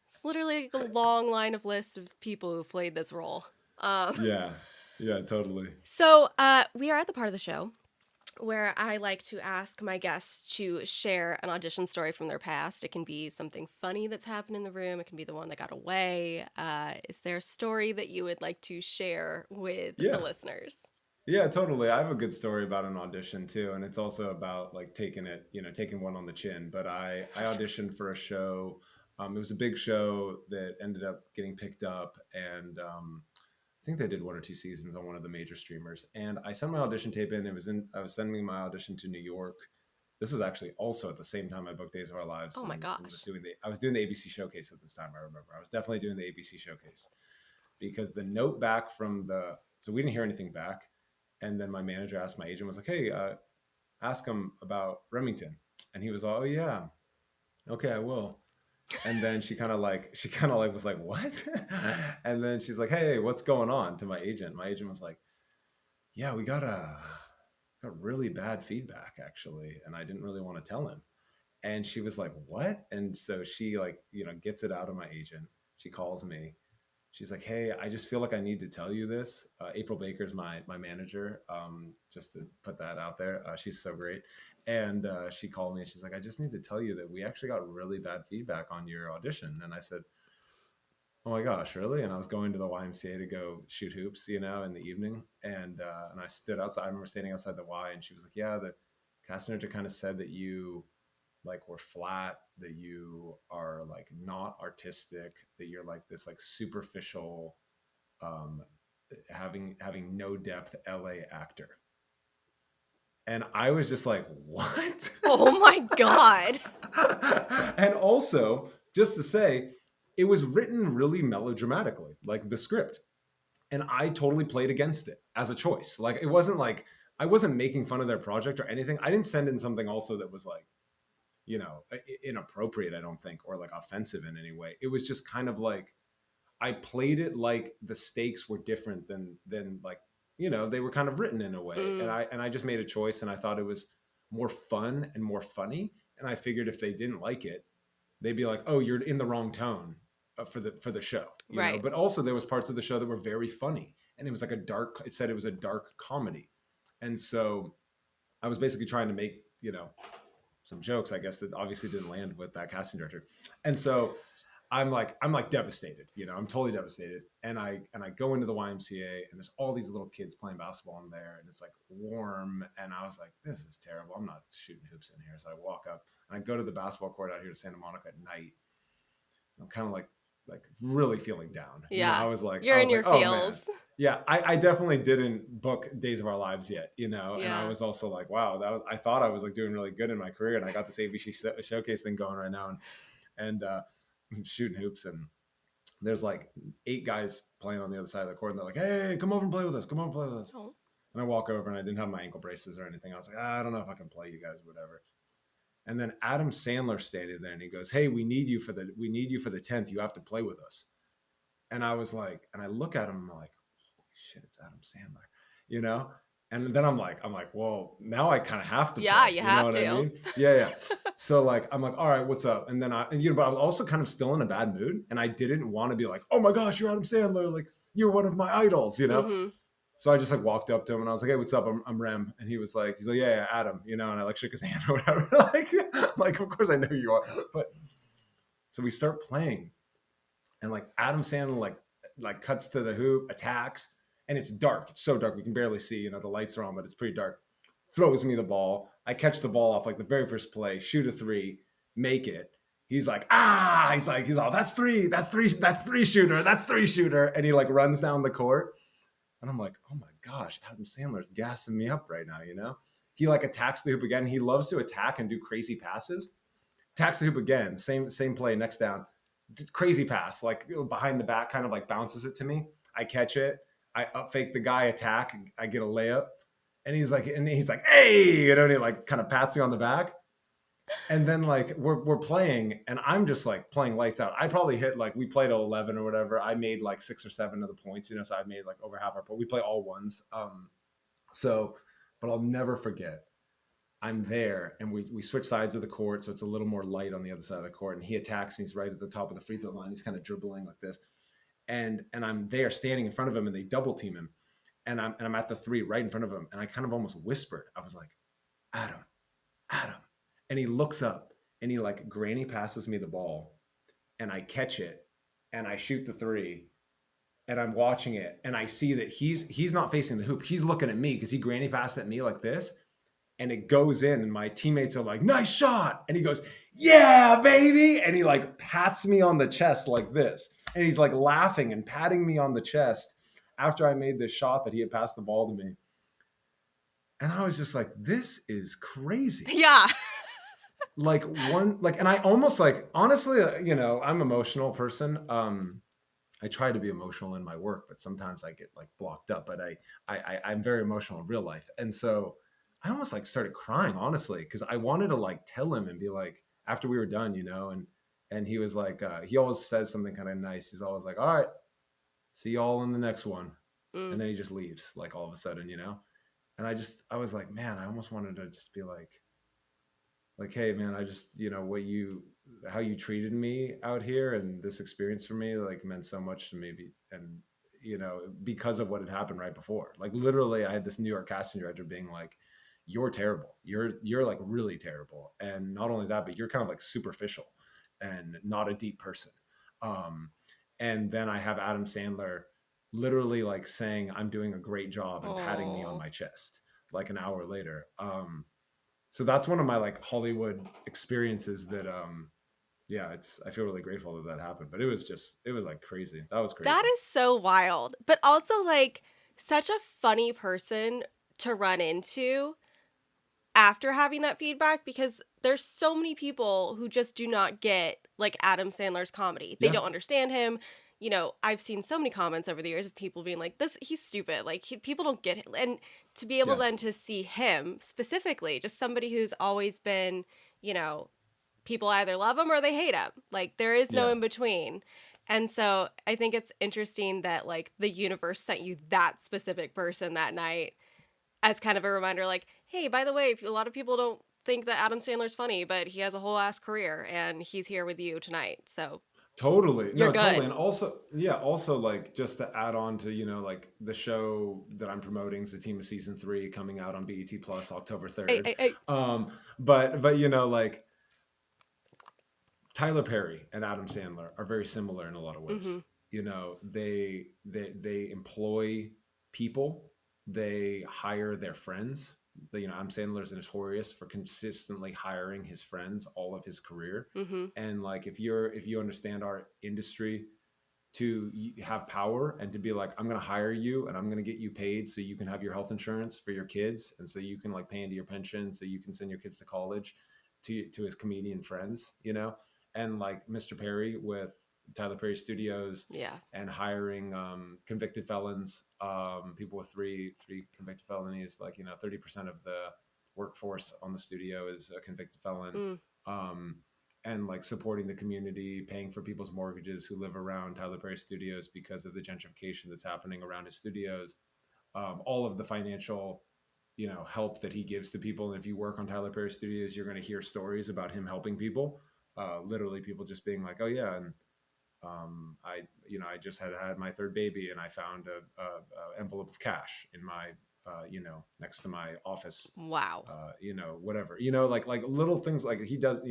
It's literally like a long line of lists of people who played this role. Yeah, totally. So we are at the part of the show where I like to ask my guests to share an audition story from their past. It can be something funny that's happened in the room. It can be the one that got away. Is there a story that you would like to share with the listeners? Yeah, totally. I have a good story about an audition too. And it's also about like taking one on the chin. But I auditioned for a show. It was a big show that ended up getting picked up, and I think they did 1 or 2 seasons on one of the major streamers. And I sent my audition tape in. I was sending my audition to New York. This was actually also at the same time I booked Days of Our Lives. Oh my gosh. I was doing the ABC showcase at this time. I remember I was definitely doing the ABC showcase, because the note back so we didn't hear anything back. And then my manager asked my agent, was like, "Hey, ask him about Remington." And he was all, "Oh yeah, okay, I will." And then she kind of like was like, "What?" And then she's like, "Hey, what's going on?" to my agent. My agent was like, "Yeah, we got really bad feedback actually, and I didn't really want to tell him." And she was like, what? And so she like, gets it out of my agent. She calls me. She's like, hey, I just feel like I need to tell you this. April Baker's my manager, just to put that out there. She's so great. And she called me and she's like, I just need to tell you that we actually got really bad feedback on your audition. And I said, oh my gosh, really? And I was going to the YMCA to go shoot hoops, in the evening. And I stood outside. I remember standing outside the Y, and she was like, yeah, the casting director kind of said that you like were flat, that you are like not artistic, that you're like this like superficial, having no depth LA actor. And I was just like, what? Oh my God. And also, just to say, it was written really melodramatically, like the script. And I totally played against it as a choice. Like, it wasn't like, I wasn't making fun of their project or anything. I didn't send in something also that was like, inappropriate, I don't think, or like offensive in any way. It was just kind of like, I played it like the stakes were different than like, they were kind of written in a way. And I just made a choice, and I thought it was more fun and more funny. And I figured if they didn't like it, they'd be like, oh, you're in the wrong tone for the show, you know? But also there was parts of the show that were very funny, and it was like it said it was a dark comedy. And so I was basically trying to make, some jokes, I guess, that obviously didn't land with that casting director. And so I'm like devastated, I'm totally devastated. And I go into the YMCA, and there's all these little kids playing basketball in there, and it's like warm. And I was like, this is terrible. I'm not shooting hoops in here. So I walk up and I go to the basketball court out here to Santa Monica at night. I'm kind of like really feeling down. Yeah. I was like, you're in your feels. Oh, man. Yeah. I definitely didn't book Days of Our Lives yet, And I was also like, wow, I thought I was like doing really good in my career. And I got this ABC showcase thing going right now. And I'm shooting hoops, and there's like 8 guys playing on the other side of the court. And they're like, hey, come over and play with us. Come over and play with us. Oh. And I walk over, and I didn't have my ankle braces or anything. I was like, I don't know if I can play you guys, whatever. And then Adam Sandler stayed there, and he goes, hey, we need you for the 10th. You have to play with us. And I was like, and I look at him, and I'm like, holy shit, it's Adam Sandler, And then I'm like, whoa, now I kind of have to play. Yeah, you have to. I mean? Yeah. So like, I'm like, all right, what's up? And then but I was also kind of still in a bad mood, and I didn't want to be like, oh my gosh, you're Adam Sandler. Like, you're one of my idols, Mm-hmm. So I just like walked up to him, and I was like, hey, what's up? I'm Rem. And he's like, yeah, Adam, and I like shook his hand or whatever. like, of course I know you are. But so we start playing, and like Adam Sandler like cuts to the hoop, attacks, and it's dark. It's so dark. We can barely see, the lights are on, but it's pretty dark. Throws me the ball. I catch the ball off like the very first play, shoot a 3, make it. He's like, he's all, that's three shooter. And he like runs down the court. And I'm like, oh my gosh, Adam Sandler's gassing me up right now, He like attacks the hoop again. He loves to attack and do crazy passes. Attacks the hoop again, same play, next down. Crazy pass, like behind the back, kind of like bounces it to me. I catch it. I up fake the guy, attack. I get a layup. And he's like, hey, and he like kind of pats me on the back. And then like we're playing, and I'm just like playing lights out. I probably hit like, we played 11 or whatever. I made like 6 or 7 of the points, so I made like over half our point. We play all ones. But I'll never forget. I'm there, and we switch sides of the court, so it's a little more light on the other side of the court. And he attacks, and he's right at the top of the free throw line. He's kind of dribbling like this, and I'm there standing in front of him, and they double team him, and I'm at the 3 right in front of him, and I kind of almost whispered. I was like, Adam, and he looks up, and he like granny passes me the ball, and I catch it, and I shoot the 3. And I'm watching it, and I see that he's not facing the hoop. He's looking at me because he granny passed at me like this. And it goes in, and my teammates are like, nice shot. And he goes, yeah, baby. And he like pats me on the chest like this. And he's like laughing and patting me on the chest after I made this shot that he had passed the ball to me. And I was just like, this is crazy. Yeah. And I almost like, honestly, I'm an emotional person. I try to be emotional in my work, but sometimes I get like blocked up, but I'm very emotional in real life. And so I almost like started crying, honestly, because I wanted to like tell him and be like, after we were done, and he was like, he always says something kind of nice. He's always like, all right, see y'all in the next one. And then he just leaves like all of a sudden, And I was like, man, I almost wanted to just be like, like, hey man, I just, how you treated me out here and this experience for me like meant so much to me. And, because of what had happened right before, like literally I had this New York casting director being like, you're terrible. You're like really terrible. And not only that, but you're kind of like superficial and not a deep person. Um, and then I have Adam Sandler literally like saying I'm doing a great job and patting me on Oh, my chest like an hour later. So that's one of my like Hollywood experiences that yeah, I feel really grateful that happened, but it was like crazy. That was that crazy. is so wild. But also like such a funny person to run into after having that feedback, because there's so many people who just do not get like Adam Sandler's comedy. They Yeah. don't understand him. I've seen so many comments over the years of people being like, "This, he's stupid." Like people don't get him. And to be able Yeah. then to see him specifically, just somebody who's always been, you know, people either love him or they hate him. Like there is no Yeah. in between. And so I think it's interesting that like the universe sent you that specific person that night as kind of a reminder, like, hey, by the way, a lot of people don't think that Adam Sandler's funny, but he has a whole ass career and he's here with you tonight. So Totally. you're No, totally. good. And also, yeah, also like just to add on to, like the show that I'm promoting, Zatima season 3 coming out on BET Plus October Hey, 3rd. hey, hey. But like Tyler Perry and Adam Sandler are very similar in a lot of ways. Mm-hmm. They employ people, they hire their friends. Adam Sandler's notorious for consistently hiring his friends all of his career. Mm-hmm. And like if you understand our industry to have power and to be like, I'm going to hire you and I'm going to get you paid so you can have your health insurance for your kids. And so you can like pay into your pension so you can send your kids to college, to his comedian friends, and like Mr. Perry with Tyler Perry Studios Yeah. and hiring convicted felons, people with three convicted felonies, like, 30% of the workforce on the studio is a convicted felon. Mm. Um, and like supporting the community, paying for people's mortgages who live around Tyler Perry Studios because of the gentrification that's happening around his studios. All of the financial, help that he gives to people. And if you work on Tyler Perry Studios, you're going to hear stories about him helping people. Literally, people just being like, "Oh yeah," and I just had my third baby, and I found a envelope of cash in my, next to my office. Wow. Whatever, like little things like he does,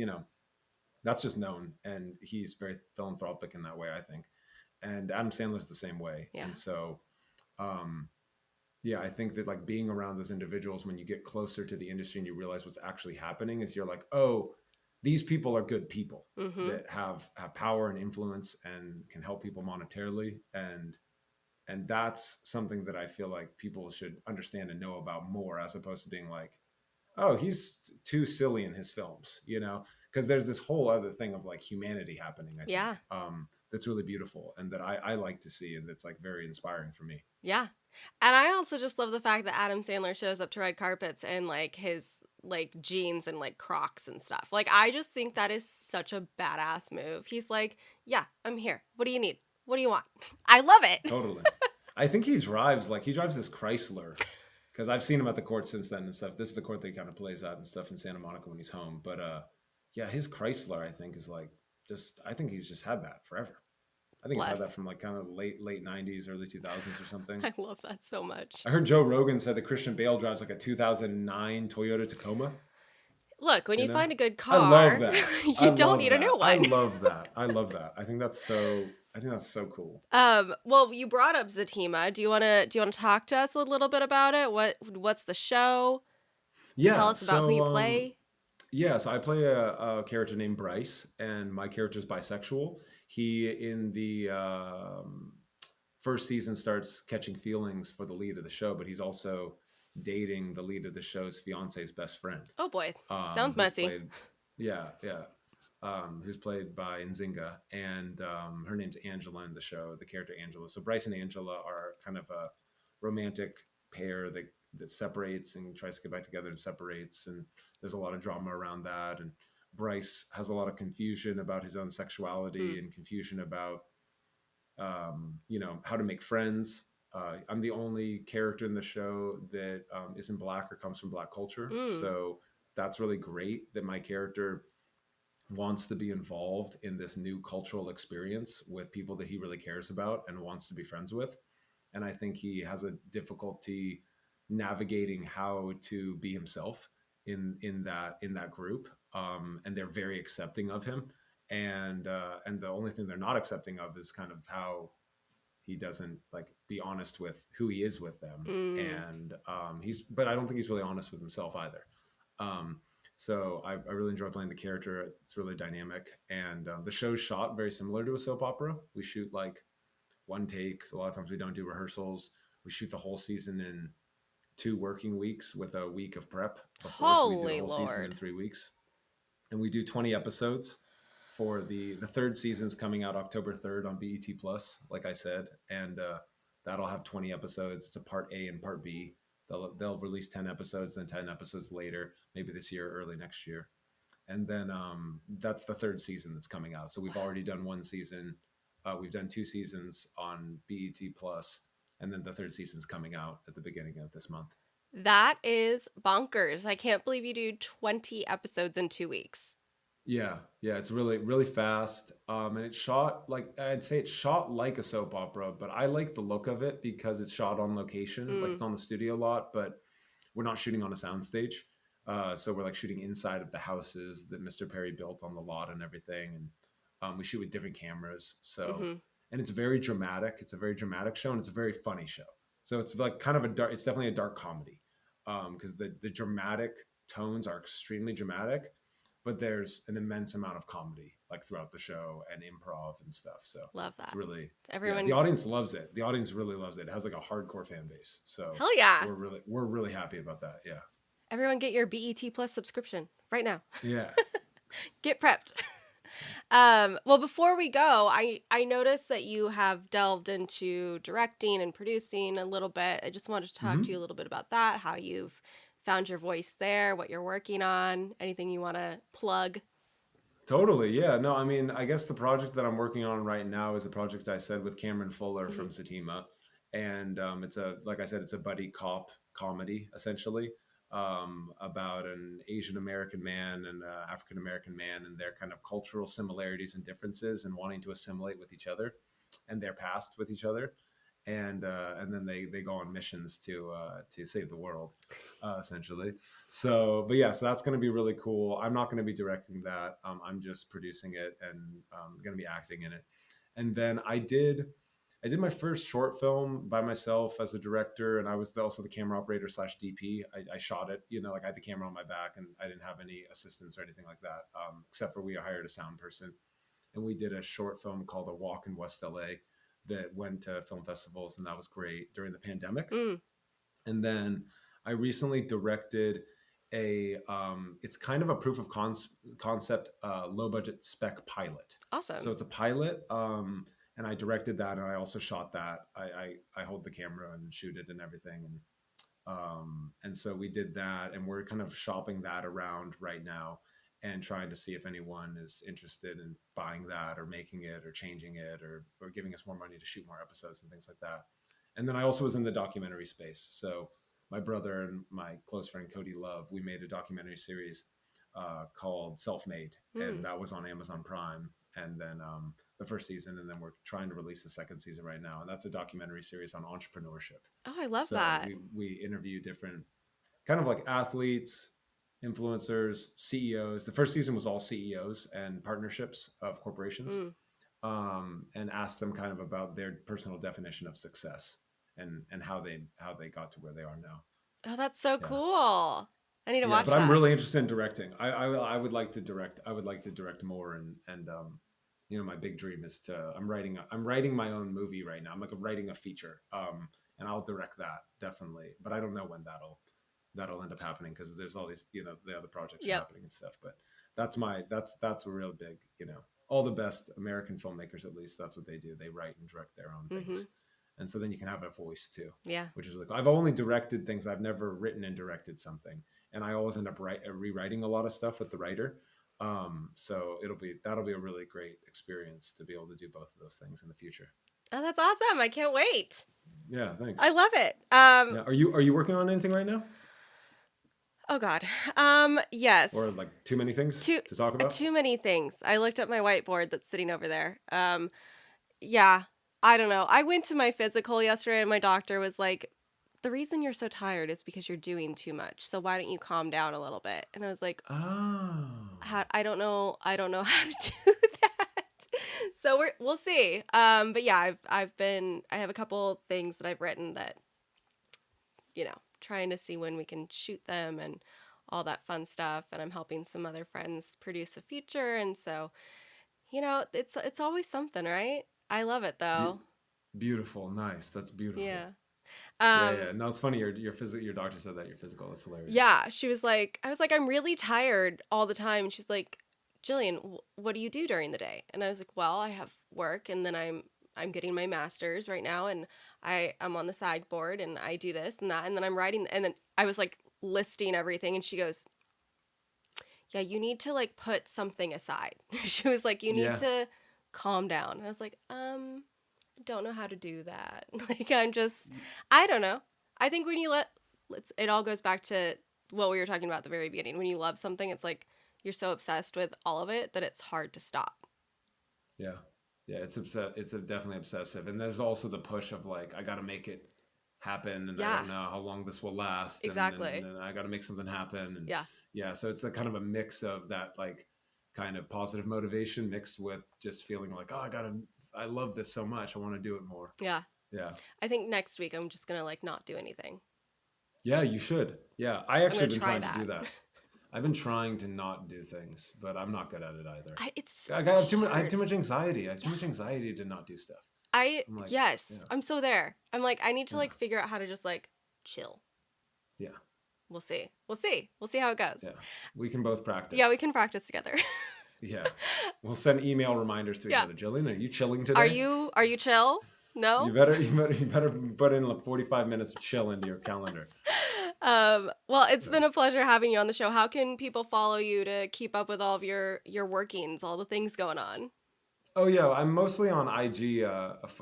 that's just known, and he's very philanthropic in that way, I think. And Adam Sandler's the same way. Yeah. And so yeah, I think that like being around those individuals, when you get closer to the industry and you realize what's actually happening, is you're like, oh, these people are good people Mm-hmm. that have power and influence and can help people monetarily. And that's something that I feel like people should understand and know about more, as opposed to being like, oh, he's too silly in his films, because there's this whole other thing of like humanity happening, I think, Yeah. that's really beautiful and that I like to see, and that's like very inspiring for me. Yeah. And I also just love the fact that Adam Sandler shows up to red carpets and like his like jeans and like Crocs and stuff. Like I just think that is such a badass move. He's like, "Yeah, I'm here. What do you need? What do you want?" I love it. Totally. I think he drives this Chrysler, because I've seen him at the court since then and stuff. This is the court that he kind of plays at and stuff in Santa Monica when he's home. But yeah, his Chrysler, I think, is like I think he's just had that forever. I think he's Bless. had that from like kind of late 90s, early 2000s or something. I love that so much. I heard Joe Rogan said that Christian Bale drives like a 2009 Toyota Tacoma. Look, when you find a good I car, love that. you don't need a new I one. love that. I love that. I think that's so cool. Well, you brought up Zatima. Do you want to talk to us a little bit about it? What's the show? Yeah. Tell us about who you play. Yeah, so I play a character named Bryce, and my character is bisexual. He, in the first season, starts catching feelings for the lead of the show, but he's also dating the lead of the show's fiance's best friend. Oh boy, sounds messy. Who's played by Nzinga, and her name's Angela in the show, the character Angela. So Bryce and Angela are kind of a romantic pair that separates and tries to get back together and separates, and there's a lot of drama around that. And Bryce has a lot of confusion about his own sexuality and confusion about how to make friends. I'm the only character in the show that isn't Black or comes from Black culture. So that's really great that my character wants to be involved in this new cultural experience with people that he really cares about and wants to be friends with. And I think he has a difficulty navigating how to be himself in that group. And they're very accepting of him. And the only thing they're not accepting of is kind of how he doesn't like be honest with who he is with them. And but I don't think he's really honest with himself either. So I really enjoy playing the character. It's really dynamic. And the show's shot very similar to a soap opera. We shoot like one take. So a lot of times we don't do rehearsals. We shoot the whole season in 2 working weeks with a week of prep before. So we do the whole season in 3 weeks. And we do 20 episodes for the third season's coming out October 3rd on BET Plus, like I said. And that'll have 20 episodes. It's a part A and part B. They'll release 10 episodes, then 10 episodes later, maybe this year, early next year. And then that's the third season that's coming out. So we've already done 1 season. We've done 2 seasons on BET Plus, and then the third season's coming out at the beginning of this month. That is bonkers. I can't believe you do 20 episodes in 2 weeks. Yeah, it's really, really fast. And it's shot I'd say it's shot like a soap opera, but I like the look of it because it's shot on location. Like it's on the studio lot, but we're not shooting on a soundstage. So we're like shooting inside of the houses that Mr. Perry built on the lot and everything. And we shoot with different cameras. So, and it's very dramatic. It's a very dramatic show and it's a very funny show. So it's like kind of it's definitely a dark comedy. Because the dramatic tones are extremely dramatic, but there's an immense amount of comedy like throughout the show and improv and stuff. So love that. It's really everyone. The audience loves it. The audience really loves it. It has like a hardcore fan base. So hell yeah, we're really happy about that. Yeah. Everyone get your BET Plus subscription right now. Yeah. Get prepped. Well, before we go, I noticed that you have delved into directing and producing a little bit. I just wanted to talk to you a little bit about that, how you've found your voice there, what you're working on, anything you want to plug. Totally. Yeah. No, I mean, I guess the project that I'm working on right now is a project I said with Cameron Fuller from Zatima. And like I said, it's a buddy cop comedy, essentially. About an Asian American man and an African American man and their kind of cultural similarities and differences and wanting to assimilate with each other and their past with each other. And then they go on missions to save the world, essentially. So that's going to be really cool. I'm not going to be directing that. I'm just producing it and going to be acting in it. And then I did my first short film by myself as a director, and I was also the camera operator / DP. I shot it, like I had the camera on my back, and I didn't have any assistants or anything like that, except for we hired a sound person. And we did a short film called A Walk in West LA that went to film festivals, and that was great during the pandemic. And then I recently directed it's kind of a proof of concept, low budget spec pilot. Awesome. So it's a pilot. And I directed that, and I also shot that. I hold the camera and shoot it and everything, and so we did that, and we're kind of shopping that around right now, and trying to see if anyone is interested in buying that or making it or changing it or giving us more money to shoot more episodes and things like that. And then I also was in the documentary space. So my brother and my close friend Cody Love, we made a documentary series called Self-Made, and that was on Amazon Prime. And then the first season, and then we're trying to release the second season right now. And that's a documentary series on entrepreneurship. Oh, I love that. We interview different kind of like athletes, influencers, CEOs. The first season was all CEOs and partnerships of corporations, and asked them kind of about their personal definition of success and how they got to where they are now. Oh, that's so cool. I need to watch that. But I'm really interested in directing. I would like to direct. I would like to direct more, and my big dream is I'm writing my own movie right now. I'm like writing a feature, and I'll direct that definitely. But I don't know when that'll end up happening because there's all these the other projects are happening and stuff. But that's a real big all the best American filmmakers, at least that's what they do. They write and direct their own things. And so then you can have a voice too. Yeah. Which is really cool. I've only directed things. I've never written and directed something. And I always end up rewriting a lot of stuff with the writer. So that'll be a really great experience to be able to do both of those things in the future. Oh, that's awesome. I can't wait. Yeah, thanks. I love it. Are you working on anything right now? Oh, God. Yes. Or like too many things to talk about? Too many things. I looked at my whiteboard that's sitting over there. Yeah, I don't know. I went to my physical yesterday and my doctor was like, the reason you're so tired is because you're doing too much. So why don't you calm down a little bit? And I was like, Oh. I don't know how to do that. So we'll see. But yeah, I have a couple things that I've written that, trying to see when we can shoot them and all that fun stuff. And I'm helping some other friends produce a feature. And so, it's always something, right? I love it though. Beautiful. Nice. That's beautiful. Yeah. Yeah. No, it's funny. Your doctor said that you're physical. That's hilarious. Yeah. She was like, I was like, I'm really tired all the time. And she's like, Jillian, what do you do during the day? And I was like, well, I have work and then I'm getting my master's right now and I'm on the SAG board and I do this and that and then I'm writing and then I was like listing everything and she goes, yeah, you need to like put something aside. She was like, you need to calm down. And I was like, I don't know how to do that. Like I don't know. I think when you it all goes back to what we were talking about at the very beginning. When you love something, it's like you're so obsessed with all of it that it's hard to stop. Yeah. Yeah, it's definitely obsessive. And there's also the push of like, I got to make it happen and I don't know how long this will last. Exactly. And I got to make something happen. And yeah. So it's a kind of a mix of that, like kind of positive motivation mixed with just feeling like, oh, I love this so much. I want to do it more. Yeah. Yeah. I think next week I'm just going to like not do anything. Yeah, you should. Yeah. I actually have been trying to do that. I've been trying to not do things, but I'm not good at it either. I have too much anxiety. I have too much anxiety to not do stuff. I'm so there. I'm like, I need to like figure out how to just like chill. Yeah. We'll see how it goes. Yeah. We can both practice. Yeah, we can practice together. Yeah. We'll send email reminders to each other. Jillian, are you chilling today? Are you chill? No? You better put in like 45 minutes of chill into your calendar. Well, it's been a pleasure having you on the show. How can people follow you to keep up with all of your workings, all the things going on? Oh yeah, I'm mostly on IG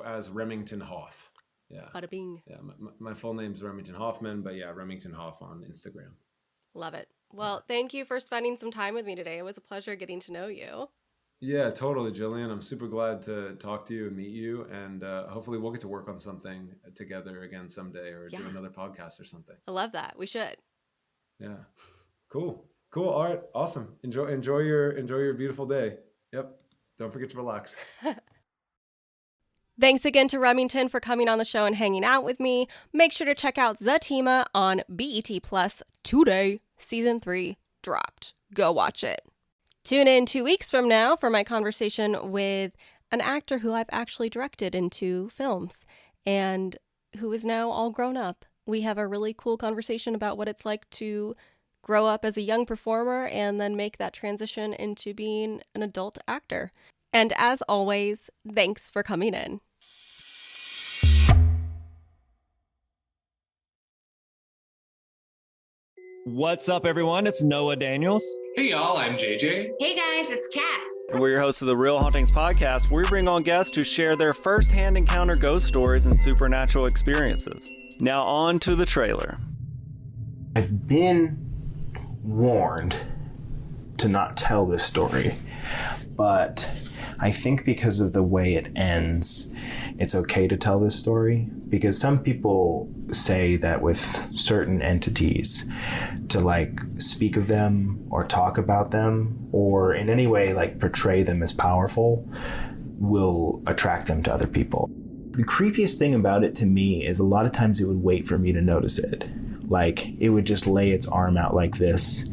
as Remington Hoff. Yeah. Bada bing. Yeah, my full name's Remington Hoffman, but yeah, Remington Hoff on Instagram. Love it. Well, thank you for spending some time with me today. It was a pleasure getting to know you. Yeah, totally, Jillian. I'm super glad to talk to you and meet you. And hopefully we'll get to work on something together again someday or do another podcast or something. I love that. We should. Yeah. Cool. All right. Awesome. Enjoy your beautiful day. Yep. Don't forget to relax. Thanks again to Remington for coming on the show and hanging out with me. Make sure to check out Zatima on BET Plus today. Season 3 dropped. Go watch it. Tune in 2 weeks from now for my conversation with an actor who I've actually directed in 2 films and who is now all grown up. We have a really cool conversation about what it's like to grow up as a young performer and then make that transition into being an adult actor. And as always, thanks for coming in. What's up, everyone? It's Noah Daniels. Hey, y'all. I'm JJ. Hey, guys, it's Kat. And we're your hosts of the Real Hauntings podcast, where we bring on guests to share their first-hand encounter ghost stories and supernatural experiences. Now on to the trailer. I've been warned to not tell this story, but I think because of the way it ends, it's okay to tell this story, because some people say that with certain entities, to like speak of them or talk about them or in any way like portray them as powerful will attract them to other people. The creepiest thing about it to me is a lot of times it would wait for me to notice it. Like it would just lay its arm out like this,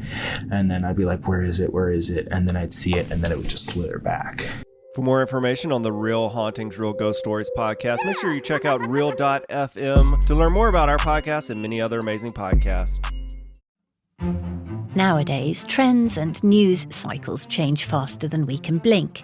and then I'd be like, where is it? And then I'd see it, and then it would just slither back. For more information on the Real Hauntings, Real Ghost Stories podcast, make sure you check out Real.fm to learn more about our podcast and many other amazing podcasts. Nowadays, trends and news cycles change faster than we can blink.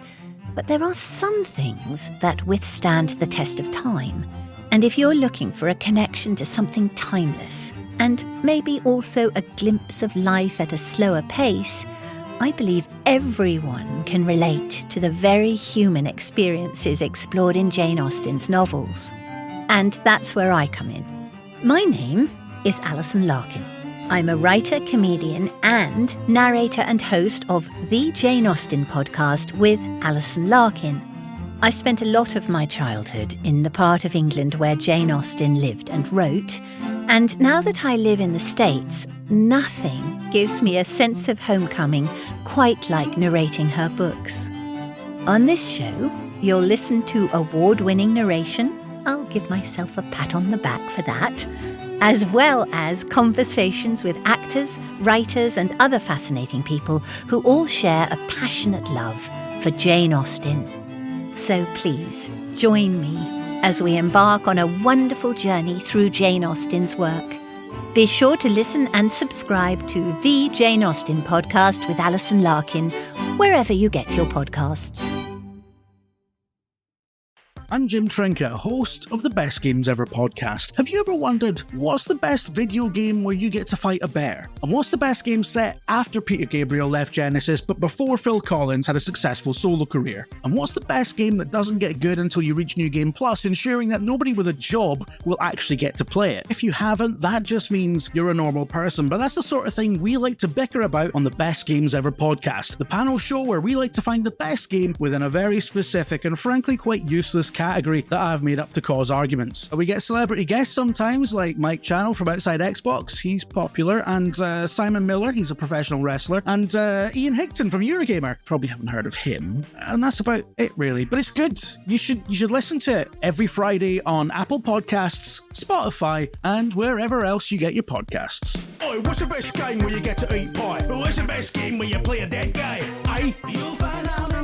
But there are some things that withstand the test of time. And if you're looking for a connection to something timeless, and maybe also a glimpse of life at a slower pace, I believe everyone can relate to the very human experiences explored in Jane Austen's novels. And that's where I come in. My name is Alison Larkin. I'm a writer, comedian, and narrator and host of the Jane Austen podcast with Alison Larkin. I spent a lot of my childhood in the part of England where Jane Austen lived and wrote, and now that I live in the States, nothing gives me a sense of homecoming quite like narrating her books. On this show, you'll listen to award-winning narration. I'll give myself a pat on the back for that. As well as conversations with actors, writers, and other fascinating people who all share a passionate love for Jane Austen. So please, join me as we embark on a wonderful journey through Jane Austen's work. Be sure to listen and subscribe to the Jane Austen podcast with Alison Larkin, wherever you get your podcasts. I'm Jim Trinka, host of the Best Games Ever podcast. Have you ever wondered, what's the best video game where you get to fight a bear? And what's the best game set after Peter Gabriel left Genesis but before Phil Collins had a successful solo career? And what's the best game that doesn't get good until you reach New Game Plus, ensuring that nobody with a job will actually get to play it? If you haven't, that just means you're a normal person, but that's the sort of thing we like to bicker about on the Best Games Ever podcast, the panel show where we like to find the best game within a very specific and frankly quite useless category that I've made up to cause arguments. We get celebrity guests sometimes, like Mike Channel from Outside Xbox, he's popular, and Simon Miller, he's a professional wrestler, and Ian Higton from Eurogamer, probably haven't heard of him, and that's about it really, but it's good. You should listen to it every Friday on Apple Podcasts, Spotify, and wherever else you get your podcasts. Oh, what's the best game where you get to eat pie? What's the best game where you play a dead guy? You'll find out